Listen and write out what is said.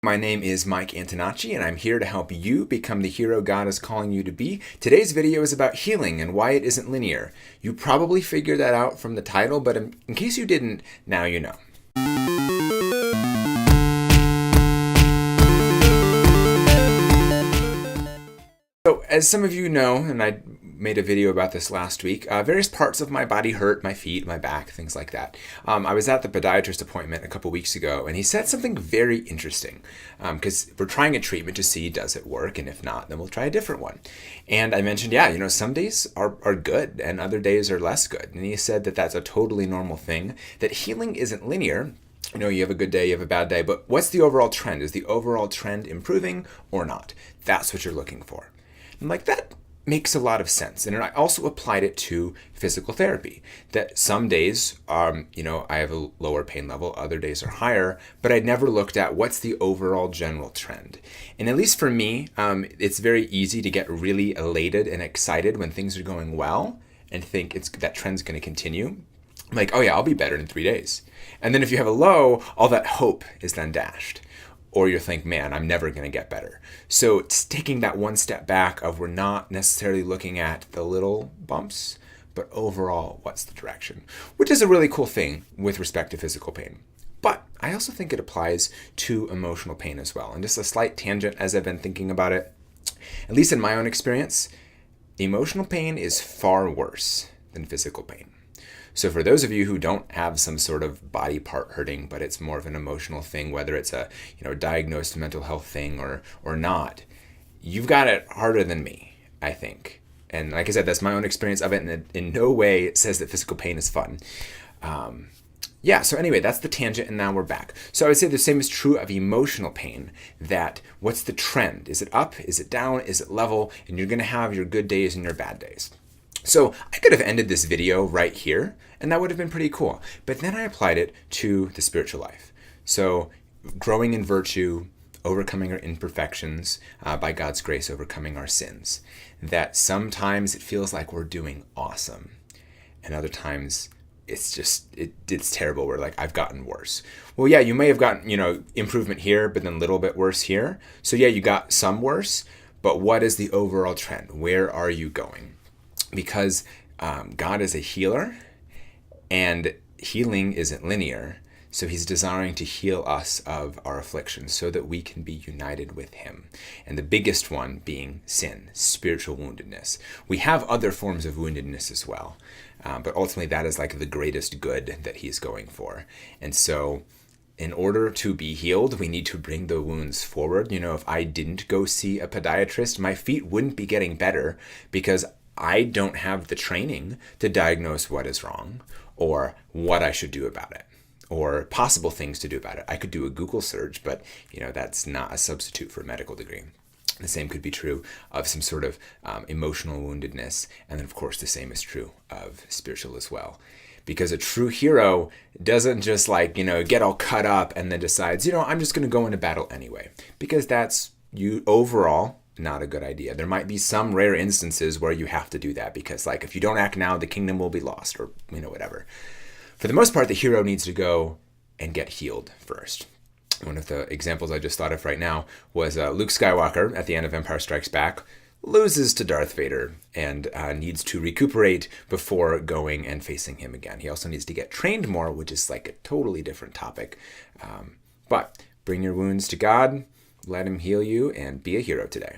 My name is Mike Antonacci, and I'm here to help you become the hero God is calling you to be. Today's video is about healing and why it isn't linear. You probably figured that out from the title, but in case you didn't, now you know. So, as some of you know, and I made a video about this last week, various parts of my body hurt, my feet, my back, things like that. I was at the podiatrist appointment a couple weeks ago, and he said something very interesting, because we're trying a treatment to see does it work, and if not, then we'll try a different one. And I mentioned, some days are good, and other days are less good. And he said that that's a totally normal thing, that healing isn't linear. You have a good day, you have a bad day, but what's the overall trend? Is the overall trend improving or not? That's what you're looking for. I'm like, that makes a lot of sense. And I also applied it to physical therapy, that some days, I have a lower pain level, other days are higher, but I'd never looked at what's the overall general trend. And at least for me, it's very easy to get really elated and excited when things are going well and think that trend's going to continue. I'm like, oh yeah, I'll be better in 3 days. And then if you have a low, all that hope is then dashed. Or you think, man, I'm never going to get better. So it's taking that one step back of we're not necessarily looking at the little bumps, but overall, what's the direction? Which is a really cool thing with respect to physical pain. But I also think it applies to emotional pain as well. And just a slight tangent as I've been thinking about it, at least in my own experience, emotional pain is far worse than physical pain. So for those of you who don't have some sort of body part hurting, but it's more of an emotional thing, whether it's a diagnosed mental health thing or not, you've got it harder than me, I think. And like I said, that's my own experience of it, and in no way it says that physical pain is fun. So anyway, that's the tangent, and now we're back. So I would say the same is true of emotional pain, that what's the trend? Is it up? Is it down? Is it level? And you're going to have your good days and your bad days. So I could have ended this video right here, and that would have been pretty cool. But then I applied it to the spiritual life. So growing in virtue, overcoming our imperfections, by God's grace, overcoming our sins. That sometimes it feels like we're doing awesome, and other times it's terrible. We're like, I've gotten worse. Well, yeah, you may have gotten, improvement here, but then a little bit worse here. So yeah, you got some worse, but what is the overall trend? Where are you going? Because God is a healer, and healing isn't linear. So he's desiring to heal us of our afflictions so that we can be united with him. And the biggest one being sin, spiritual woundedness. We have other forms of woundedness as well. But ultimately that is like the greatest good that he's going for. And so in order to be healed, we need to bring the wounds forward. If I didn't go see a podiatrist, my feet wouldn't be getting better because I don't have the training to diagnose what is wrong or what I should do about it or possible things to do about it. I could do a Google search, but that's not a substitute for a medical degree. The same could be true of some sort of emotional woundedness. And then, of course, the same is true of spiritual as well. Because a true hero doesn't just get all cut up and then decides, I'm just going to go into battle anyway. Because that's you overall not a good idea. There might be some rare instances where you have to do that because if you don't act now, the kingdom will be lost or, whatever. For the most part, the hero needs to go and get healed first. One of the examples I just thought of right now was Luke Skywalker at the end of Empire Strikes Back loses to Darth Vader and needs to recuperate before going and facing him again. He also needs to get trained more, which is a totally different topic. But bring your wounds to God, let him heal you, and be a hero today.